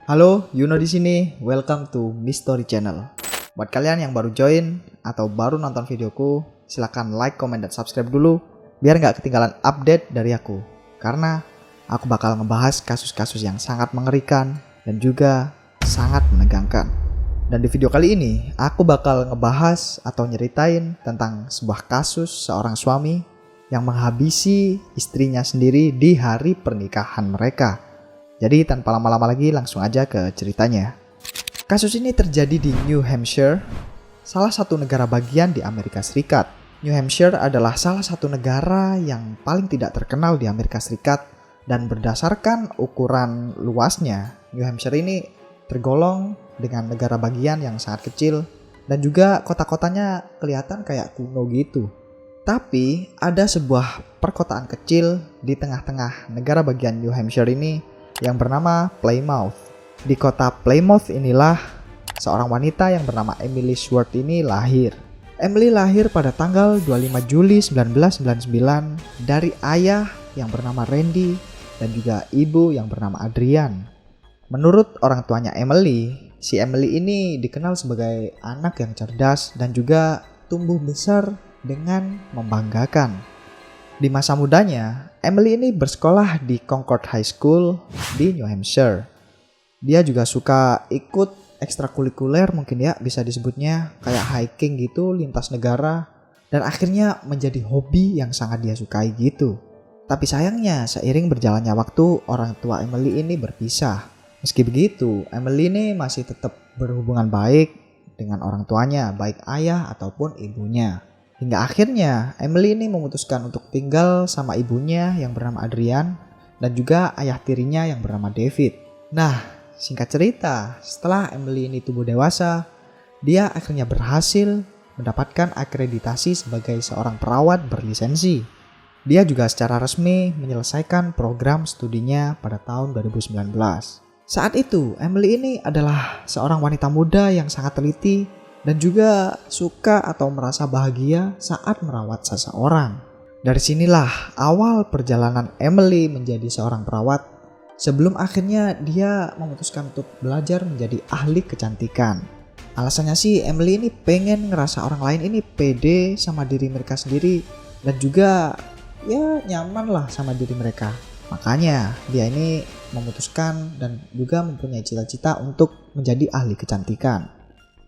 Halo, Yuno di sini. Welcome to Mystery Channel. Buat kalian yang baru join atau baru nonton videoku, silakan like, comment, dan subscribe dulu biar nggak ketinggalan update dari aku. Karena aku bakal ngebahas kasus-kasus yang sangat mengerikan dan juga sangat menegangkan. Dan di video kali ini, aku bakal ngebahas atau nyeritain tentang sebuah kasus seorang suami yang menghabisi istrinya sendiri di hari pernikahan mereka. Jadi tanpa lama-lama lagi langsung aja ke ceritanya. Kasus ini terjadi di New Hampshire, salah satu negara bagian di Amerika Serikat. New Hampshire adalah salah satu negara yang paling tidak terkenal di Amerika Serikat, dan berdasarkan ukuran luasnya, New Hampshire ini tergolong dengan negara bagian yang sangat kecil dan juga kota-kotanya kelihatan kayak kuno gitu. Tapi ada sebuah perkotaan kecil di tengah-tengah negara bagian New Hampshire ini yang bernama Plymouth. Di kota Plymouth inilah seorang wanita yang bernama Emily Schwartz ini lahir. Emily lahir pada tanggal 25 Juli 1999 dari ayah yang bernama Randy dan juga ibu yang bernama Adrian. Menurut orang tuanya Emily, si Emily ini dikenal sebagai anak yang cerdas dan juga tumbuh besar dengan membanggakan. Di masa mudanya, Emily ini bersekolah di Concord High School di New Hampshire. Dia juga suka ikut ekstrakurikuler mungkin ya bisa disebutnya, kayak hiking gitu lintas negara, dan akhirnya menjadi hobi yang sangat dia sukai gitu. Tapi sayangnya seiring berjalannya waktu, orang tua Emily ini berpisah. Meski begitu, Emily ini masih tetap berhubungan baik dengan orang tuanya, baik ayah ataupun ibunya. Hingga akhirnya Emily ini memutuskan untuk tinggal sama ibunya yang bernama Adrian dan juga ayah tirinya yang bernama David. Nah, singkat cerita, setelah Emily ini tumbuh dewasa, dia akhirnya berhasil mendapatkan akreditasi sebagai seorang perawat berlisensi. Dia juga secara resmi menyelesaikan program studinya pada tahun 2019. Saat itu, Emily ini adalah seorang wanita muda yang sangat teliti dan juga suka atau merasa bahagia saat merawat seseorang. Dari sinilah awal perjalanan Emily menjadi seorang perawat, sebelum akhirnya dia memutuskan untuk belajar menjadi ahli kecantikan. Alasannya sih Emily ini pengen ngerasa orang lain ini pede sama diri mereka sendiri dan juga ya nyaman lah sama diri mereka. Makanya dia ini memutuskan dan juga mempunyai cita-cita untuk menjadi ahli kecantikan.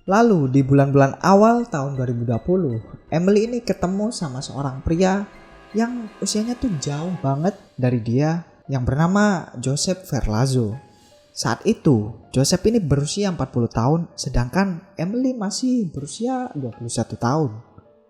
Lalu di bulan-bulan awal tahun 2020, Emily ini ketemu sama seorang pria yang usianya tuh jauh banget dari dia yang bernama Joseph Verlazzo. Saat itu, Joseph ini berusia 40 tahun sedangkan Emily masih berusia 21 tahun.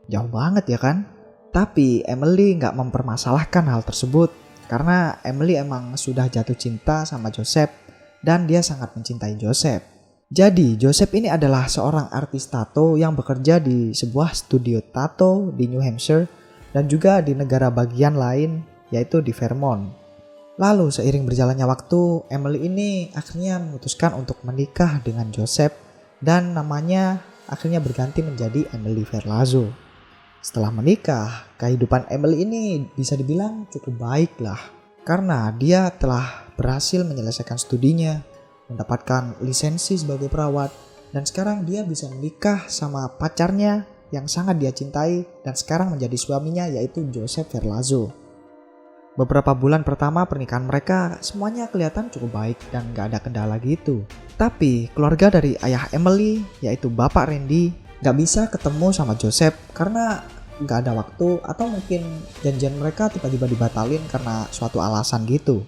Jauh banget ya kan? Tapi Emily gak mempermasalahkan hal tersebut karena Emily emang sudah jatuh cinta sama Joseph dan dia sangat mencintai Joseph. Jadi Joseph ini adalah seorang artis tato yang bekerja di sebuah studio tato di New Hampshire dan juga di negara bagian lain yaitu di Vermont. Lalu seiring berjalannya waktu, Emily ini akhirnya memutuskan untuk menikah dengan Joseph dan namanya akhirnya berganti menjadi Emily Verlazzo. Setelah menikah, kehidupan Emily ini bisa dibilang cukup baik lah karena dia telah berhasil menyelesaikan studinya, mendapatkan lisensi sebagai perawat, dan sekarang dia bisa menikah sama pacarnya yang sangat dia cintai dan sekarang menjadi suaminya yaitu Joseph Verlazzo. Beberapa bulan pertama pernikahan mereka semuanya kelihatan cukup baik dan gak ada kendala gitu. Tapi keluarga dari ayah Emily yaitu Bapak Randy gak bisa ketemu sama Joseph karena gak ada waktu atau mungkin janjian mereka tiba-tiba dibatalin karena suatu alasan gitu.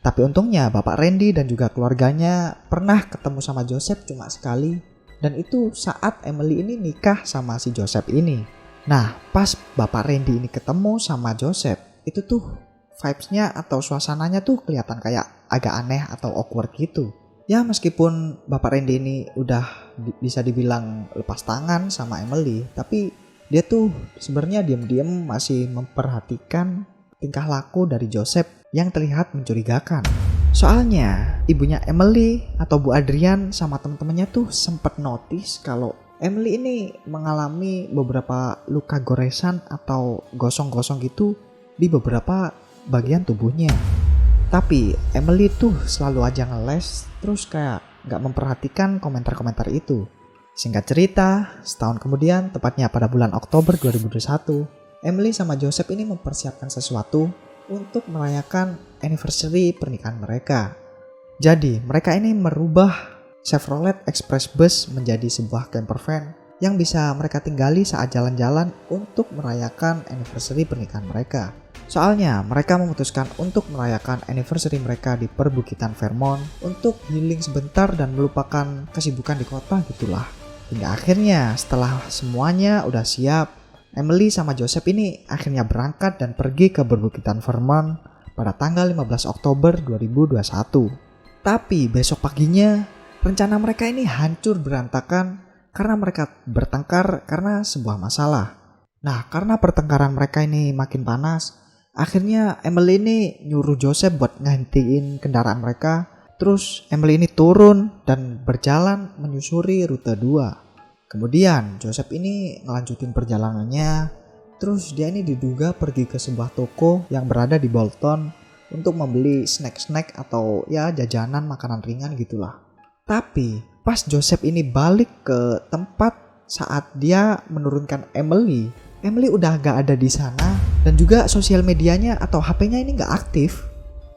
Tapi untungnya Bapak Randy dan juga keluarganya pernah ketemu sama Joseph cuma sekali. Dan itu saat Emily ini nikah sama si Joseph ini. Nah pas Bapak Randy ini ketemu sama Joseph, itu tuh vibes-nya atau suasananya tuh kelihatan kayak agak aneh atau awkward gitu. Ya meskipun Bapak Randy ini udah bisa dibilang lepas tangan sama Emily, tapi dia tuh sebenarnya diam-diam masih memperhatikan tingkah laku dari Joseph yang terlihat mencurigakan. Soalnya ibunya Emily atau Bu Adrian sama teman-temannya tuh sempat notice kalau Emily ini mengalami beberapa luka goresan atau gosong-gosong gitu di beberapa bagian tubuhnya. Tapi Emily tuh selalu aja ngeles, terus kayak gak memperhatikan komentar-komentar itu. Singkat cerita, setahun kemudian, tepatnya pada bulan Oktober 2021, Emily sama Joseph ini mempersiapkan sesuatu untuk merayakan anniversary pernikahan mereka. Jadi, mereka ini merubah Chevrolet Express Bus menjadi sebuah camper van yang bisa mereka tinggali saat jalan-jalan untuk merayakan anniversary pernikahan mereka. Soalnya mereka memutuskan untuk merayakan anniversary mereka di perbukitan Vermont untuk healing sebentar dan melupakan kesibukan di kota gitulah. Hingga akhirnya setelah semuanya udah siap, Emily sama Joseph ini akhirnya berangkat dan pergi ke perbukitan Vermont pada tanggal 15 Oktober 2021. Tapi besok paginya rencana mereka ini hancur berantakan karena mereka bertengkar karena sebuah masalah. Nah, karena pertengkaran mereka ini makin panas, akhirnya Emily ini nyuruh Joseph buat ngehentiin kendaraan mereka. Terus Emily ini turun dan berjalan menyusuri rute 2. Kemudian Joseph ini ngelanjutin perjalanannya. Terus dia ini diduga pergi ke sebuah toko yang berada di Bolton untuk membeli snack-snack atau ya jajanan makanan ringan gitulah. Tapi pas Joseph ini balik ke tempat saat dia menurunkan Emily udah gak ada di sana dan juga sosial medianya atau HP-nya ini gak aktif.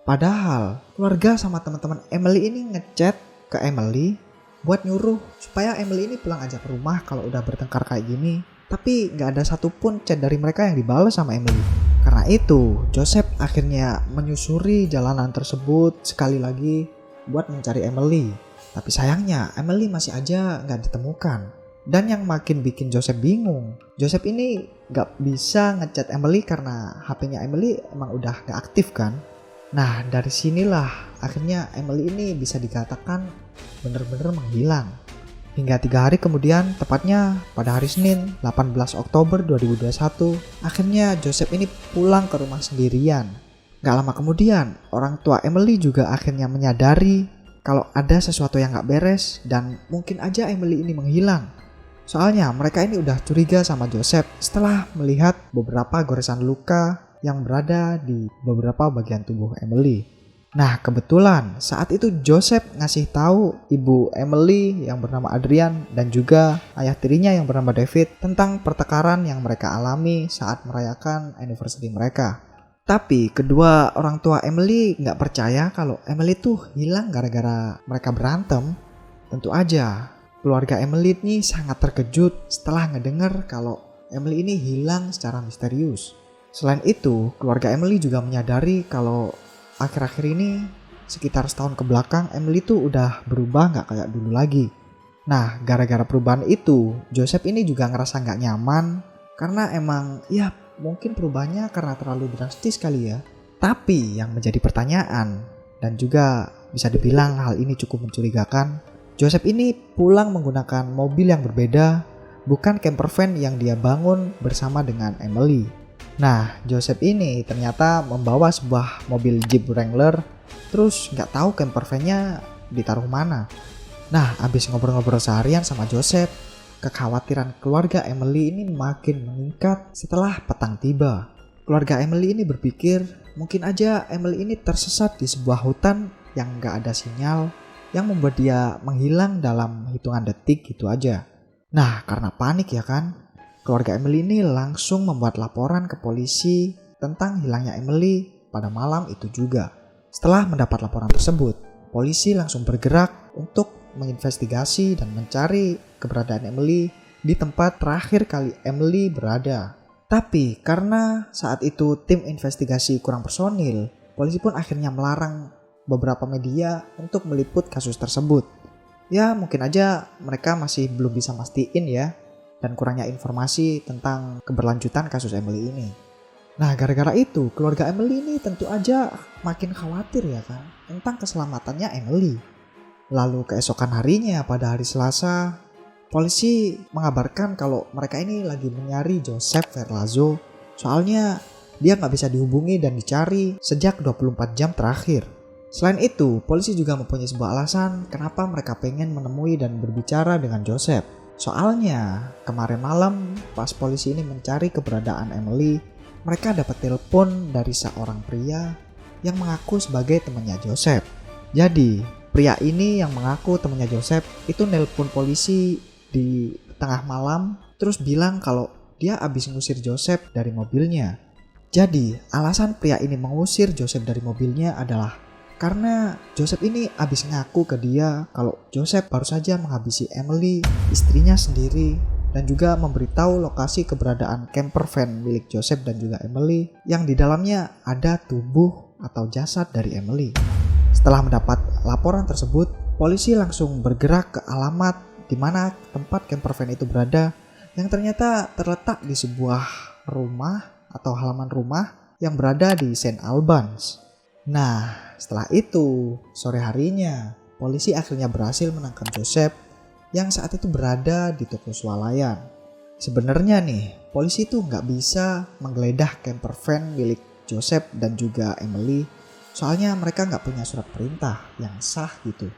Padahal keluarga sama teman-teman Emily ini ngechat ke Emily buat nyuruh supaya Emily ini pulang aja ke rumah kalau udah bertengkar kayak gini. Tapi gak ada satupun chat dari mereka yang dibalas sama Emily. Karena itu Joseph akhirnya menyusuri jalanan tersebut sekali lagi buat mencari Emily. Tapi sayangnya Emily masih aja gak ditemukan. Dan yang makin bikin Joseph bingung, Joseph ini gak bisa ngechat Emily karena HP-nya Emily emang udah gak aktif kan. Nah dari sinilah akhirnya Emily ini bisa dikatakan bener-bener menghilang. Hingga 3 hari kemudian, tepatnya pada hari Senin 18 Oktober 2021, akhirnya Joseph ini pulang ke rumah sendirian. Gak lama kemudian, orang tua Emily juga akhirnya menyadari kalau ada sesuatu yang gak beres dan mungkin aja Emily ini menghilang. Soalnya mereka ini udah curiga sama Joseph setelah melihat beberapa goresan luka yang berada di beberapa bagian tubuh Emily. Nah kebetulan saat itu Joseph ngasih tahu ibu Emily yang bernama Adrian dan juga ayah tirinya yang bernama David tentang pertengkaran yang mereka alami saat merayakan anniversary mereka. Tapi kedua orang tua Emily gak percaya kalau Emily tuh hilang gara-gara mereka berantem. Tentu aja keluarga Emily ini sangat terkejut setelah ngedengar kalau Emily ini hilang secara misterius. Selain itu, keluarga Emily juga menyadari kalau akhir-akhir ini sekitar setahun ke belakang Emily tuh udah berubah gak kayak dulu lagi. Nah, gara-gara perubahan itu, Joseph ini juga ngerasa gak nyaman karena emang ya mungkin perubahannya karena terlalu drastis kali ya. Tapi yang menjadi pertanyaan dan juga bisa dibilang hal ini cukup mencurigakan, Joseph ini pulang menggunakan mobil yang berbeda, bukan camper van yang dia bangun bersama dengan Emily. Nah, Joseph ini ternyata membawa sebuah mobil Jeep Wrangler, terus nggak tahu camper van-nya ditaruh mana. Nah, abis ngobrol-ngobrol seharian sama Joseph, kekhawatiran keluarga Emily ini makin meningkat setelah petang tiba. Keluarga Emily ini berpikir mungkin aja Emily ini tersesat di sebuah hutan yang nggak ada sinyal, yang membuat dia menghilang dalam hitungan detik gitu aja. Nah karena panik ya kan, keluarga Emily ini langsung membuat laporan ke polisi tentang hilangnya Emily pada malam itu juga. Setelah mendapat laporan tersebut, polisi langsung bergerak untuk menginvestigasi dan mencari keberadaan Emily di tempat terakhir kali Emily berada. Tapi karena saat itu tim investigasi kurang personil, polisi pun akhirnya melarang beberapa media untuk meliput kasus tersebut. Ya mungkin aja mereka masih belum bisa mastiin ya, dan kurangnya informasi tentang keberlanjutan kasus Emily ini. Nah gara-gara itu keluarga Emily ini tentu aja makin khawatir ya kan tentang keselamatannya Emily. Lalu keesokan harinya pada hari Selasa, polisi mengabarkan kalau mereka ini lagi mencari Joseph Verlazzo. Soalnya dia gak bisa dihubungi dan dicari sejak 24 jam terakhir. Selain itu, polisi juga mempunyai sebuah alasan kenapa mereka pengen menemui dan berbicara dengan Joseph. Soalnya, kemarin malam pas polisi ini mencari keberadaan Emily, mereka dapat telepon dari seorang pria yang mengaku sebagai temannya Joseph. Jadi, pria ini yang mengaku temannya Joseph itu nelpon polisi di tengah malam terus bilang kalau dia habis ngusir Joseph dari mobilnya. Jadi, alasan pria ini mengusir Joseph dari mobilnya adalah karena Joseph ini habis ngaku ke dia kalau Joseph baru saja menghabisi Emily, istrinya sendiri, dan juga memberitahu lokasi keberadaan camper van milik Joseph dan juga Emily yang di dalamnya ada tubuh atau jasad dari Emily. Setelah mendapat laporan tersebut, polisi langsung bergerak ke alamat di mana tempat camper van itu berada yang ternyata terletak di sebuah rumah atau halaman rumah yang berada di St. Albans. Nah, setelah itu sore harinya polisi akhirnya berhasil menangkap Joseph yang saat itu berada di toko swalayan. Sebenarnya nih, polisi itu nggak bisa menggeledah camper van milik Joseph dan juga Emily, soalnya mereka nggak punya surat perintah yang sah gitu.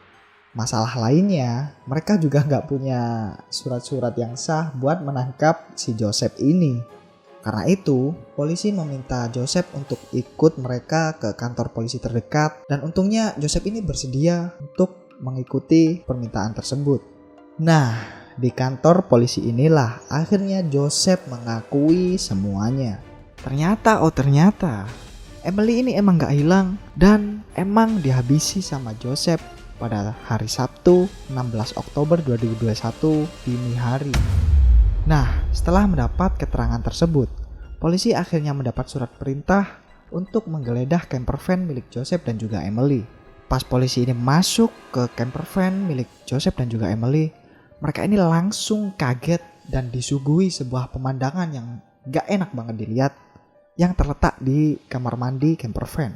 Masalah lainnya, mereka juga nggak punya surat-surat yang sah buat menangkap si Joseph ini. Karena itu, polisi meminta Joseph untuk ikut mereka ke kantor polisi terdekat, dan untungnya Joseph ini bersedia untuk mengikuti permintaan tersebut. Nah, di kantor polisi inilah akhirnya Joseph mengakui semuanya. Ternyata Emily ini emang gak hilang dan emang dihabisi sama Joseph pada hari Sabtu 16 Oktober 2021 dini hari. Nah, setelah mendapat keterangan tersebut, polisi akhirnya mendapat surat perintah untuk menggeledah camper van milik Joseph dan juga Emily. Pas polisi ini masuk ke camper van milik Joseph dan juga Emily, mereka ini langsung kaget dan disuguhi sebuah pemandangan yang gak enak banget dilihat yang terletak di kamar mandi camper van.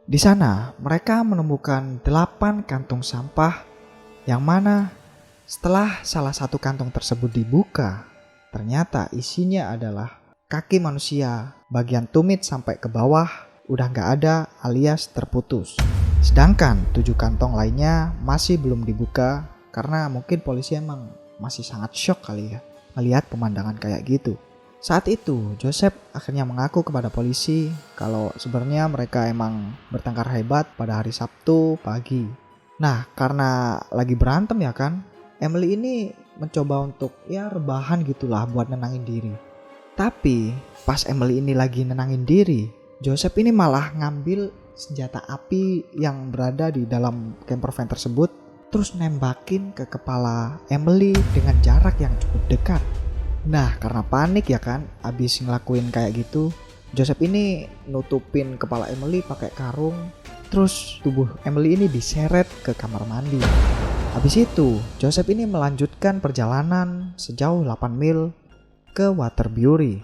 Di sana mereka menemukan 8 kantung sampah yang mana setelah salah satu kantong tersebut dibuka, ternyata isinya adalah kaki manusia bagian tumit sampai ke bawah udah gak ada alias terputus. Sedangkan 7 kantong lainnya masih belum dibuka karena mungkin polisi emang masih sangat shock kali ya melihat pemandangan kayak gitu. Saat itu Joseph akhirnya mengaku kepada polisi kalau sebenarnya mereka emang bertengkar hebat pada hari Sabtu pagi. Nah, karena lagi berantem ya kan, Emily ini mencoba untuk ya rebahan gitulah buat nenangin diri. Tapi pas Emily ini lagi nenangin diri, Joseph ini malah ngambil senjata api yang berada di dalam camper van tersebut terus nembakin ke kepala Emily dengan jarak yang cukup dekat. Nah, karena panik ya kan, abis ngelakuin kayak gitu, Joseph ini nutupin kepala Emily pakai karung, terus tubuh Emily ini diseret ke kamar mandi. Habis itu, Joseph ini melanjutkan perjalanan sejauh 8 mil ke Waterbury.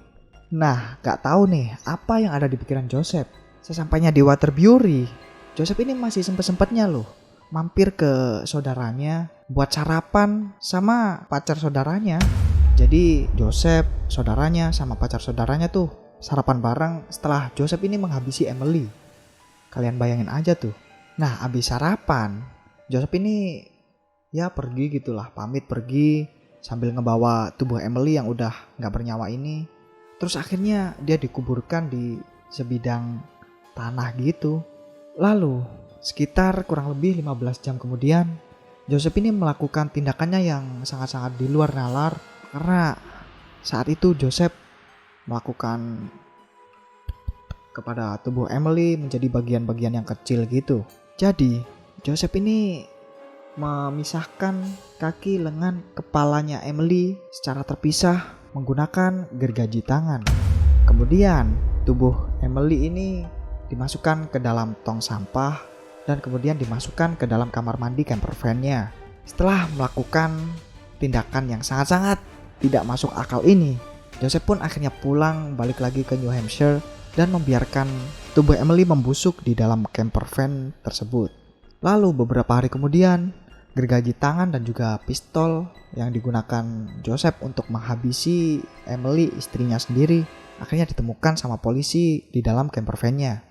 Nah, gak tahu nih apa yang ada di pikiran Joseph. Sesampainya di Waterbury, Joseph ini masih sempet-sempetnya loh mampir ke saudaranya buat sarapan sama pacar saudaranya. Jadi Joseph, saudaranya sama pacar saudaranya tuh sarapan bareng setelah Joseph ini menghabisi Emily. Kalian bayangin aja tuh. Nah, abis sarapan, Joseph ini ya pergi gitulah, pamit pergi sambil ngebawa tubuh Emily yang udah gak bernyawa ini. Terus akhirnya dia dikuburkan di sebidang tanah gitu. Lalu sekitar kurang lebih 15 jam kemudian, Joseph ini melakukan tindakannya yang sangat-sangat di luar nalar karena saat itu Joseph melakukan kepada tubuh Emily menjadi bagian-bagian yang kecil gitu. Jadi Joseph ini memisahkan kaki lengan kepalanya Emily secara terpisah menggunakan gergaji tangan. Kemudian tubuh Emily ini dimasukkan ke dalam tong sampah dan kemudian dimasukkan ke dalam kamar mandi camper van-nya. Setelah melakukan tindakan yang sangat-sangat tidak masuk akal ini, Joseph pun akhirnya pulang balik lagi ke New Hampshire dan membiarkan tubuh Emily membusuk di dalam camper van tersebut. Lalu beberapa hari kemudian, gergaji tangan dan juga pistol yang digunakan Joseph untuk menghabisi Emily, istrinya sendiri, akhirnya ditemukan sama polisi di dalam camper van-nya.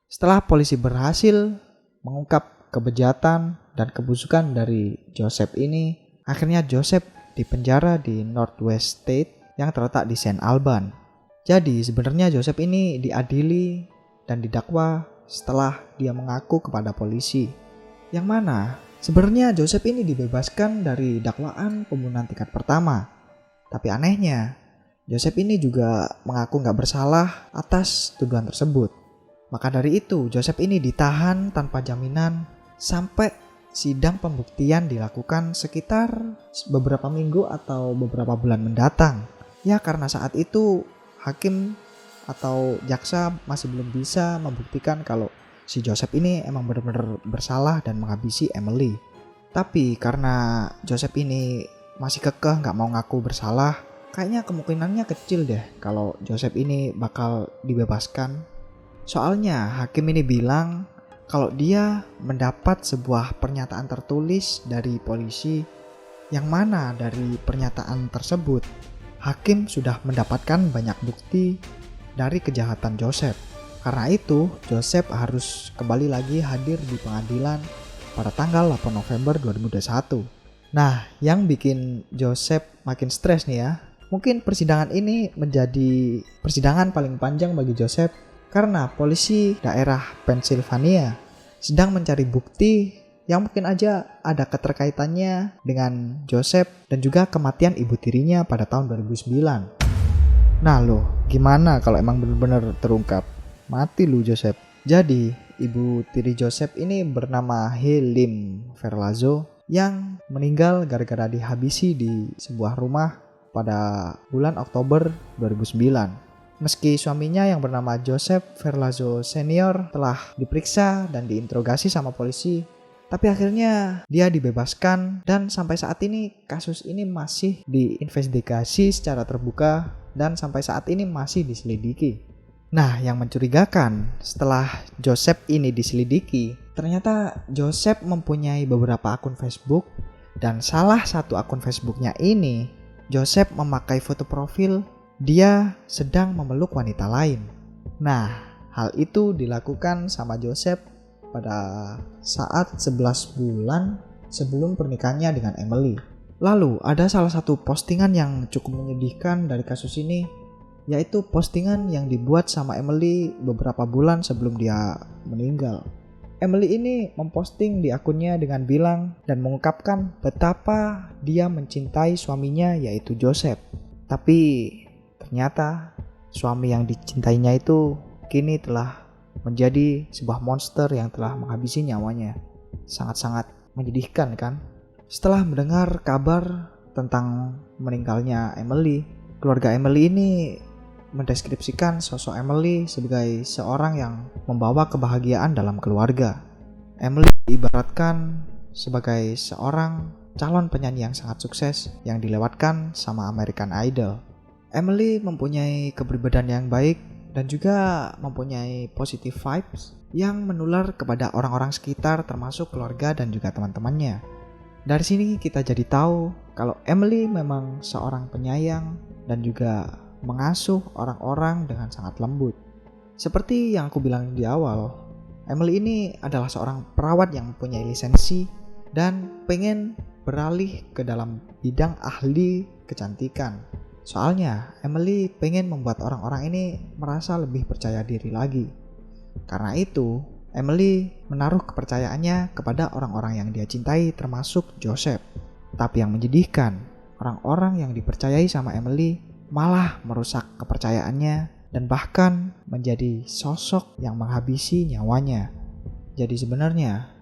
Setelah polisi berhasil mengungkap kebejatan dan kebusukan dari Joseph ini, akhirnya Joseph dipenjara di Northwest State yang terletak di St. Albans. Jadi sebenarnya Joseph ini diadili dan didakwa setelah dia mengaku kepada polisi. Yang mana sebenarnya Joseph ini dibebaskan dari dakwaan pembunuhan tingkat pertama. Tapi anehnya, Joseph ini juga mengaku nggak bersalah atas tuduhan tersebut. Maka dari itu, Joseph ini ditahan tanpa jaminan sampai sidang pembuktian dilakukan sekitar beberapa minggu atau beberapa bulan mendatang. Ya karena saat itu hakim atau jaksa masih belum bisa membuktikan kalau si Joseph ini emang benar-benar bersalah dan menghabisi Emily. Tapi karena Joseph ini masih kekeh nggak mau ngaku bersalah, kayaknya kemungkinannya kecil deh kalau Joseph ini bakal dibebaskan. Soalnya hakim ini bilang kalau dia mendapat sebuah pernyataan tertulis dari polisi, yang mana dari pernyataan tersebut hakim sudah mendapatkan banyak bukti dari kejahatan Joseph. Karena itu, Joseph harus kembali lagi hadir di pengadilan pada tanggal 8 November 2021. Nah, yang bikin Joseph makin stres nih ya, mungkin persidangan ini menjadi persidangan paling panjang bagi Joseph karena polisi daerah Pennsylvania sedang mencari bukti yang mungkin aja ada keterkaitannya dengan Joseph dan juga kematian ibu tirinya pada tahun 2009. Nah loh, gimana kalau emang benar-benar terungkap? Mati lu Joseph. Jadi, ibu tiri Joseph ini bernama Helen Verlazo yang meninggal gara-gara dihabisi di sebuah rumah pada bulan Oktober 2009. Meski suaminya yang bernama Joseph Verlazo Senior telah diperiksa dan diinterogasi sama polisi, tapi akhirnya dia dibebaskan dan sampai saat ini kasus ini masih diinvestigasi secara terbuka dan sampai saat ini masih diselidiki. Nah, yang mencurigakan setelah Joseph ini diselidiki, ternyata Joseph mempunyai beberapa akun Facebook dan salah satu akun Facebooknya ini, Joseph memakai foto profil dia sedang memeluk wanita lain. Nah, hal itu dilakukan sama Joseph pada saat 11 bulan sebelum pernikahannya dengan Emily. Lalu ada salah satu postingan yang cukup menyedihkan dari kasus ini, yaitu postingan yang dibuat sama Emily beberapa bulan sebelum dia meninggal. Emily ini memposting di akunnya dengan bilang dan mengungkapkan betapa dia mencintai suaminya yaitu Joseph. Tapi ternyata suami yang dicintainya itu kini telah menjadi sebuah monster yang telah menghabisi nyawanya. Sangat-sangat menyedihkan kan? Setelah mendengar kabar tentang meninggalnya Emily, keluarga Emily ini mendeskripsikan sosok Emily sebagai seorang yang membawa kebahagiaan dalam keluarga. Emily diibaratkan sebagai seorang calon penyanyi yang sangat sukses yang dilewatkan sama American Idol. Emily mempunyai kepribadian yang baik dan juga mempunyai positive vibes yang menular kepada orang-orang sekitar termasuk keluarga dan juga teman-temannya. Dari sini kita jadi tahu kalau Emily memang seorang penyayang dan juga mengasuh orang-orang dengan sangat lembut. Seperti yang aku bilang di awal, Emily ini adalah seorang perawat yang mempunyai lisensi dan pengen beralih ke dalam bidang ahli kecantikan. Soalnya Emily pengen membuat orang-orang ini merasa lebih percaya diri lagi. Karena itu, Emily menaruh kepercayaannya kepada orang-orang yang dia cintai termasuk Joseph. Tapi yang menyedihkan, orang-orang yang dipercayai sama Emily malah merusak kepercayaannya dan bahkan menjadi sosok yang menghabisi nyawanya. Jadi sebenarnya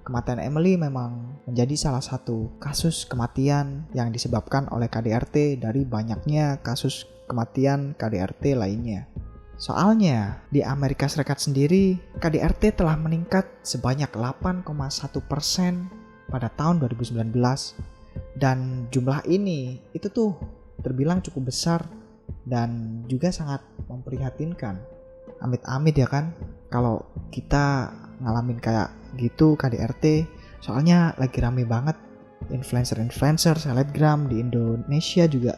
kematian Emily memang menjadi salah satu kasus kematian yang disebabkan oleh KDRT dari banyaknya kasus kematian KDRT lainnya. Soalnya di Amerika Serikat sendiri KDRT telah meningkat sebanyak 8,1% pada tahun 2019 dan jumlah ini itu tuh terbilang cukup besar dan juga sangat memprihatinkan. Amit-amit ya kan kalau kita ngalamin kayak gitu KDRT, soalnya lagi rame banget influencer, selebgram di Indonesia juga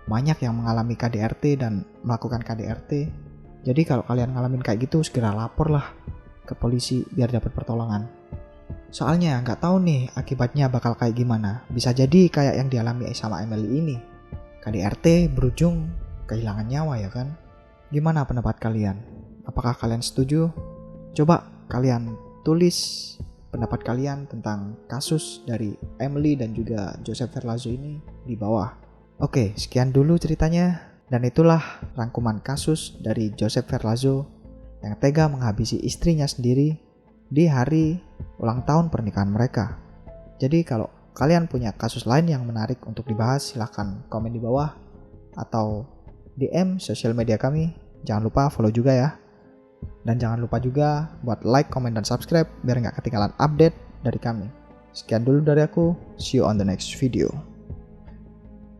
banyak yang mengalami KDRT dan melakukan KDRT. Jadi kalau kalian ngalamin kayak gitu segera lapor lah ke polisi biar dapat pertolongan. Soalnya nggak tahu nih akibatnya bakal kayak gimana. Bisa jadi kayak yang dialami sama Emily ini. KDRT berujung kehilangan nyawa ya kan? Gimana pendapat kalian? Apakah kalian setuju? Coba kalian tulis pendapat kalian tentang kasus dari Emily dan juga Joseph Verlazo ini di bawah. Oke, sekian dulu ceritanya. Dan itulah rangkuman kasus dari Joseph Verlazo yang tega menghabisi istrinya sendiri di hari ulang tahun pernikahan mereka. Jadi kalau kalian punya kasus lain yang menarik untuk dibahas, silahkan komen di bawah atau DM sosial media kami. Jangan lupa follow juga ya. Dan jangan lupa juga buat like, komen, dan subscribe biar nggak ketinggalan update dari kami. Sekian dulu dari aku, see you on the next video.